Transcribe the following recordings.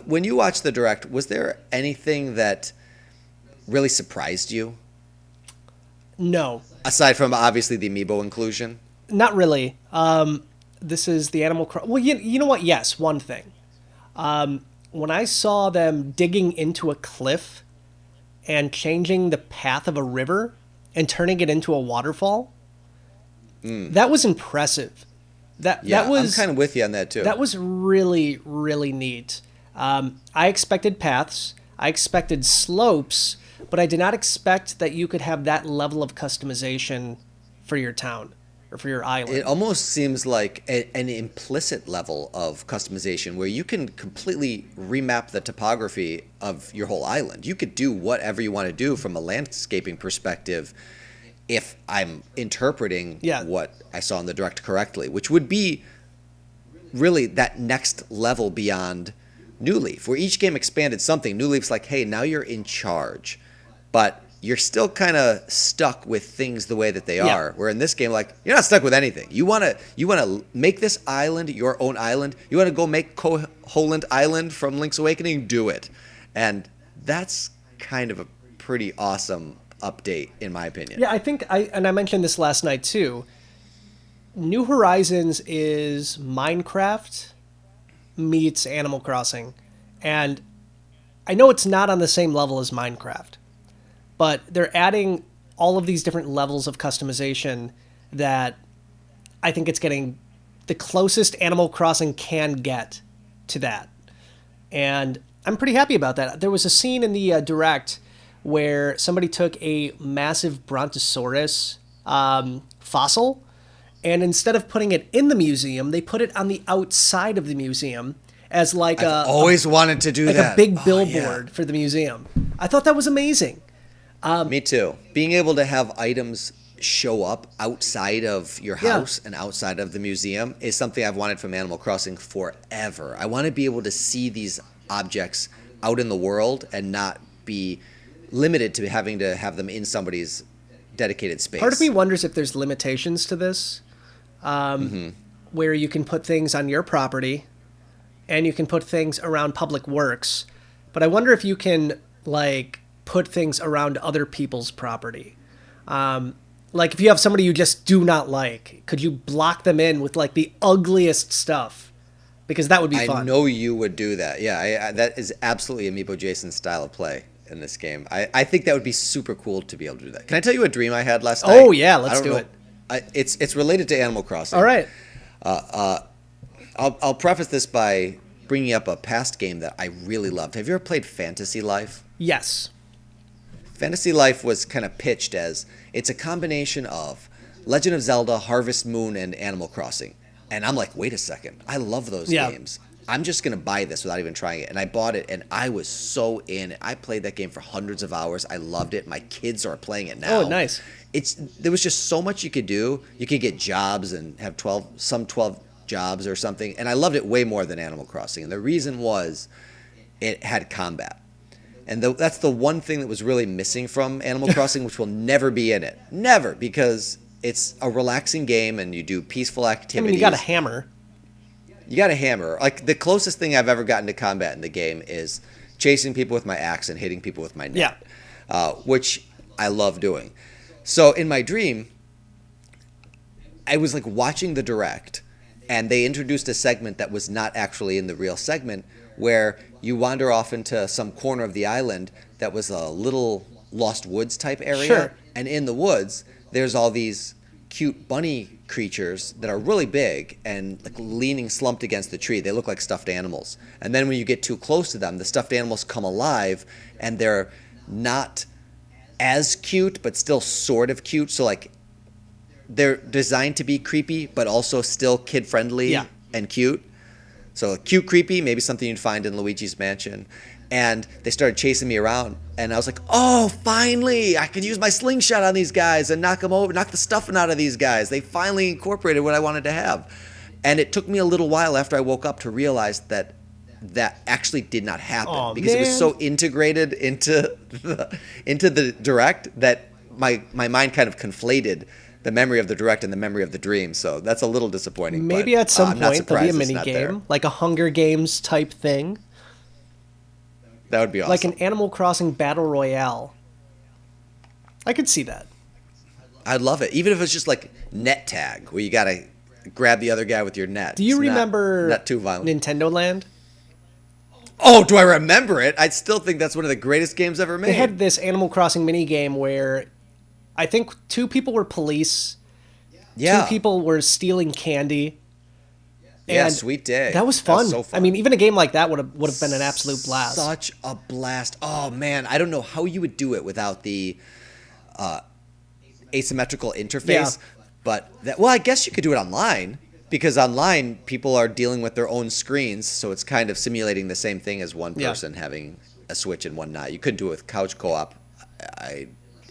When you watched the Direct, was there anything that really surprised you? No, Aside from obviously the Amiibo inclusion? not really. This is the Animal Crossing. Well, you know what? Yes, one thing. When I saw them digging into a cliff and changing the path of a river and turning it into a waterfall, that was impressive. That Yeah, I'm was kind of with you on that too. that was really really neat. I expected paths, I expected slopes, but I did not expect that you could have that level of customization for your town or for your It island. almost seems like an implicit level of customization where you can completely remap the topography of your whole island. You could do whatever you want to do from a landscaping perspective if I'm interpreting Yeah, what I saw in the direct correctly, which would be really that next level beyond New Leaf, where each game expanded something. New Leaf's like, hey, now you're in charge, but you're still kind of stuck with things the way that they yeah. are. Where in this game, like, you're not stuck with anything. You wanna make this island your own island. You wanna go make Koholint Island from Link's Awakening, do it, and that's kind of a pretty awesome update in my opinion. Yeah, I mentioned this last night too. New Horizons is Minecraft meets Animal Crossing. And I know it's not on the same level as Minecraft, but they're adding all of these different levels of customization that I think it's getting the closest Animal Crossing can get to that. And I'm pretty happy about that. There was a scene in the Direct where somebody took a massive Brontosaurus fossil, and instead of putting it in the museum, they put it on the outside of the museum as like Always wanted to do like a that. big Oh, billboard for the museum. I thought that was amazing. yeah. Me too. Being able to have items show up outside of your Yeah. house and outside of the museum is something I've wanted from Animal Crossing forever. I want to be able to see these objects out in the world and not be limited to having to have them in somebody's dedicated space. Part of me wonders if there's limitations to this, where you can put things on your property and you can put things around public works. But I wonder if you can like put things around other people's property. Like if you have somebody you just do not like, could you block them in with like the ugliest stuff? Because that would be I fun. know you would do that. Yeah, that is absolutely Amiibo Jason's style of play in this game. I think that would be super cool to be able to do that. Can I tell you a dream I had last night? Oh yeah, let's do it. It's related to Animal Crossing. All right. I'll preface this by bringing up a past game that I really loved. Have you ever played Fantasy Life? Yes. Fantasy Life was kind of pitched as it's a combination of Legend of Zelda, Harvest Moon, and Animal Crossing. And I'm like, wait a second. I love those Yeah. games. I'm just going to buy this without even trying it. And I bought it, and I was so in it. I played that game for hundreds of hours. I loved it. My kids are playing it now. Oh, nice. There was just so much you could do. You could get jobs and have 12 jobs or something. And I loved it way more than Animal Crossing. And the reason was it had combat. And that's the one thing that was really missing from Animal Crossing, which will never be in it. Never, because it's a relaxing game and you do peaceful I activities. mean, you got a hammer. You got a hammer. Like, the closest thing I've ever gotten to combat in the game is chasing people with my axe and hitting people with my net, which I love doing. So in my dream, I was like watching the Direct, and they introduced a segment that was not actually in the real segment, where you wander off into some corner of the island that was a little Lost Woods type area. Sure. And in the woods, there's all these cute bunny creatures that are really big and like leaning slumped against the tree. They look like stuffed animals. And then when you get too close to them, the stuffed animals come alive, and they're not as cute, but still sort of cute. So like they're designed to be creepy, but also still kid friendly Yeah. and cute. So cute, creepy, maybe something you'd find in Luigi's Mansion. And they started chasing me around, and I was like, oh, finally, I can use my slingshot on these guys and knock them over, knock the stuffing out of these guys. They finally incorporated what I wanted to have. And it took me a little while after I woke up to realize that that actually did not happen, Aw, because it was man. so integrated into the Direct that my mind kind of conflated the memory of the Direct and the memory of the dream. So that's a little disappointing. Maybe but, at some I'm not point there'll be a surprised it's mini not there. game, like a Hunger Games type thing. That would be awesome. Like an Animal Crossing Battle Royale. I could see that. I'd love it. Even if it's just like net tag, where you got to grab the other guy with your net. Do you remember not too violent. Nintendo Land? Oh, do I remember it? I still think that's one of the greatest games ever made. They had this Animal Crossing mini game where I think 2 people were police. Yeah. 2 people were stealing candy. Yeah, And sweet day. That was fun. so fun. I mean, even a game like that would have been an absolute blast. Such a blast. Oh, man. I don't know how you would do it without the asymmetrical interface. Yeah. But, I guess you could do it online. Because online, people are dealing with their own screens, so it's kind of simulating the same thing as one person having a Switch and one not. You couldn't do it with couch co-op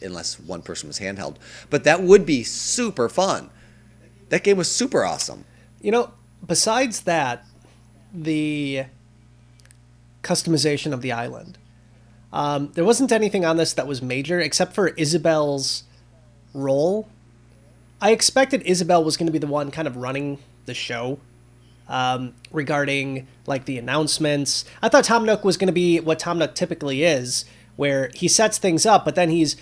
unless one person was handheld. But that would be super fun. That game was super awesome. You know, besides that, the customization of the island, there wasn't anything on this that was major except for Isabel's role. I expected Isabel was going to be the one kind of running the show regarding like the announcements. I thought Tom Nook was going to be what Tom Nook typically is, where he sets things up, but then he's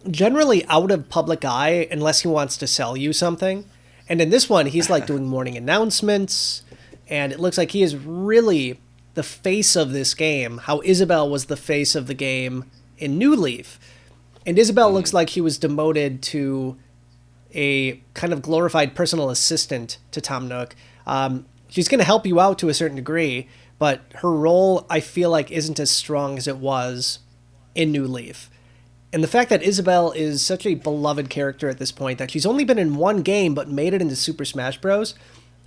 generally out of public eye unless he wants to sell you something. And in this one, he's like doing morning announcements, and it looks like he is really the face of this game, how Isabel was the face of the game in New Leaf. And Isabel looks like he was demoted to a kind of glorified personal assistant to Tom Nook. She's going to help you out to a certain degree, but her role, I feel like, isn't as strong as it was in New Leaf. And the fact that Isabel is such a beloved character at this point, that she's only been in one game but made it into Super Smash Bros.,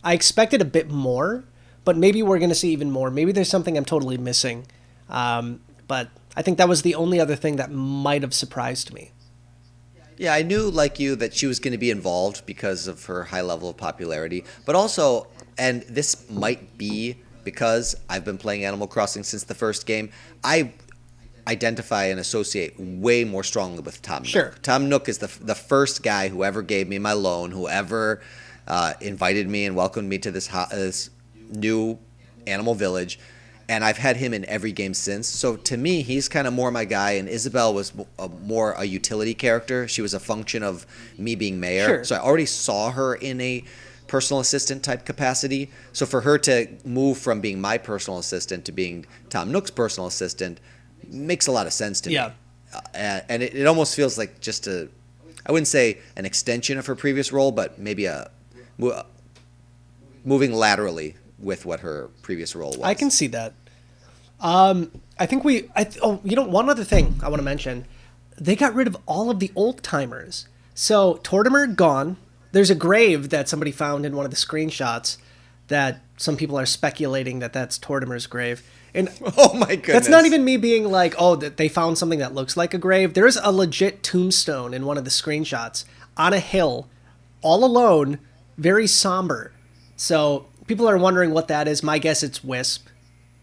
I expected a bit more, but maybe we're going to see even more. Maybe there's something I'm totally missing. But I think that was the only other thing that might have surprised me. Yeah, I knew, like you, that she was going to be involved because of her high level of popularity. But also, and this might be because I've been playing Animal Crossing since the first game, I identify and associate way more strongly with Tom Nook. Sure. Tom Nook is the first guy who ever gave me my loan, who ever invited me and welcomed me to this new animal village. And I've had him in every game since. So to me, he's kind of more my guy. And Isabel was more a utility character. She was a function of me being mayor. Sure. So I already saw her in a personal assistant type capacity. So for her to move from being my personal assistant to being Tom Nook's personal assistant makes a lot of sense to me. And it almost feels like just I wouldn't say an extension of her previous role, but maybe moving laterally with what her previous role was. I can see that. I think one other thing I want to mention. They got rid of all of the old timers. So Tortimer gone. There's a grave that somebody found in one of the screenshots that some people are speculating that that's Tortimer's grave. And oh my goodness. That's not even me being like, oh, that they found something that looks like a grave. There's a legit tombstone in one of the screenshots on a hill, all alone, very somber. So people are wondering what that is. My guess it's Wisp.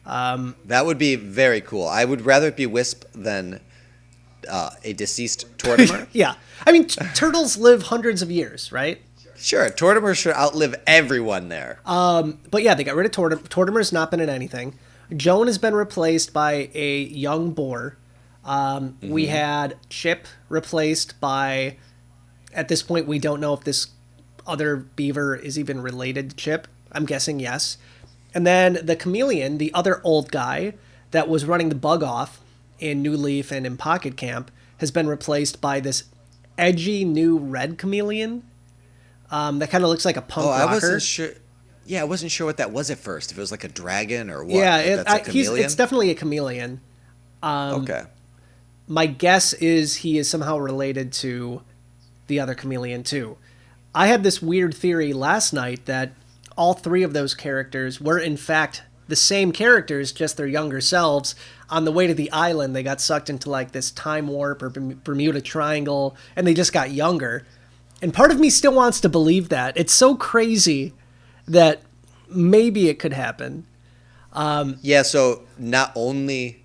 That would be very cool. I would rather it be Wisp than a deceased Tortimer. Yeah. I mean, turtles live hundreds of years, right? Sure. Tortimer should outlive everyone there. But yeah, they got rid of Tortimer. Tortimer's not been in anything. Joan has been replaced by a young boar. We had Chip replaced by, at this point, we don't know if this other beaver is even related to Chip. I'm guessing yes. And then the Chameleon, the other old guy that was running the bug off in New Leaf and in Pocket Camp, has been replaced by this edgy new red chameleon that kind of looks like a punk rocker. I wasn't sure. Yeah, I wasn't sure what that was at first. If it was like a dragon or what. Yeah, that's a chameleon? it's definitely a chameleon. Okay. My guess is he is somehow related to the other chameleon too. I had this weird theory last night that all 3 of those characters were in fact the same characters, just their younger selves. On the way to the island, they got sucked into like this time warp or Bermuda Triangle, and they just got younger. And part of me still wants to believe that. It's so crazy that maybe it could happen. Yeah, so not only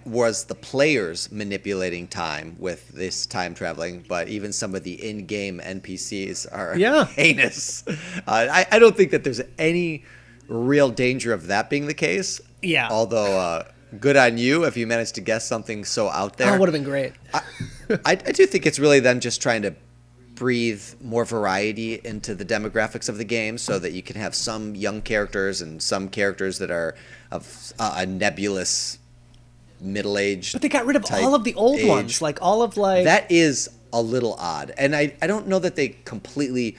was the players manipulating time with this time traveling, but even some of the in-game NPCs are heinous. I don't think that there's any real danger of that being the case. Yeah. Although good on you if you managed to guess something so out there. Oh, it would have been great. I do think it's really then just trying to breathe more variety into the demographics of the game so that you can have some young characters and some characters that are of a nebulous middle-aged But they got rid of all of the old ones. Like, all of, like... That is a little odd. And I don't know that they completely...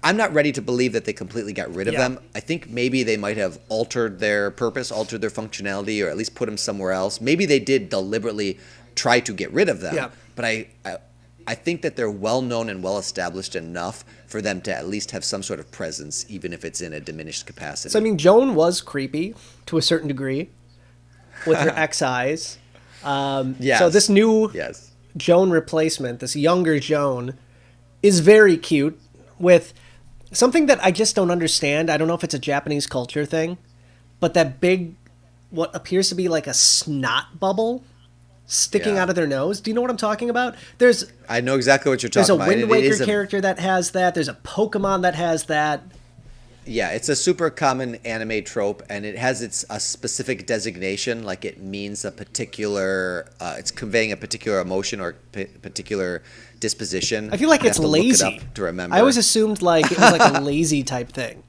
I'm not ready to believe that they completely got rid of them. I think maybe they might have altered their purpose, altered their functionality, or at least put them somewhere else. Maybe they did deliberately try to get rid of them. Yeah. But I think that they're well-known and well-established enough for them to at least have some sort of presence, even if it's in a diminished capacity. So, I mean, Joan was creepy to a certain degree with her X eyes. Yes. So this new Joan replacement, this younger Joan, is very cute with... something that I just don't understand. I don't know if it's a Japanese culture thing, but that big, what appears to be like a snot bubble sticking out of their nose. Do you know what I'm talking about? I know exactly what you're talking about. There's a Wind Waker character that has that. There's a Pokemon that has that. Yeah, it's a super common anime trope, and it has a specific designation, like it means a particular, it's conveying a particular emotion or particular disposition. I feel like it's lazy. Look it up to remember. I always assumed like it was like a lazy type thing.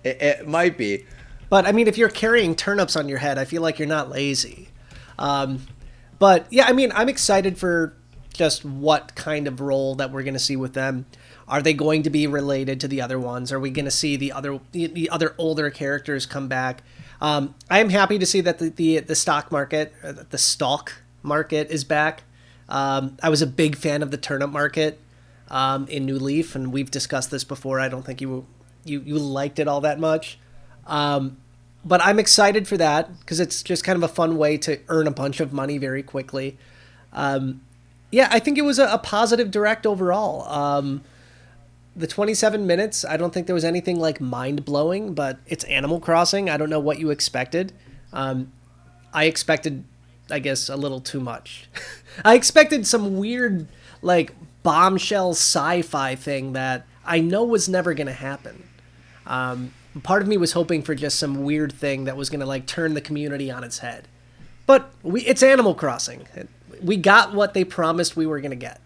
It might be. But I mean, if you're carrying turnips on your head, I feel like you're not lazy. But yeah, I mean, I'm excited for just what kind of role that we're going to see with them. Are they going to be related to the other ones? Are we going to see the other older characters come back? I am happy to see that the stock market, the stalk market, is back. I was a big fan of the turnip market in New Leaf, and we've discussed this before. I don't think you liked it all that much, but I'm excited for that because it's just kind of a fun way to earn a bunch of money very quickly. Yeah, I think it was a positive direct overall. The 27 minutes, I don't think there was anything like mind-blowing, but it's Animal Crossing. I don't know what you expected. I expected, I guess, a little too much. I expected some weird, like, bombshell sci-fi thing that I know was never going to happen. Part of me was hoping for just some weird thing that was going to, like, turn the community on its head. But it's Animal Crossing. We got what they promised we were going to get.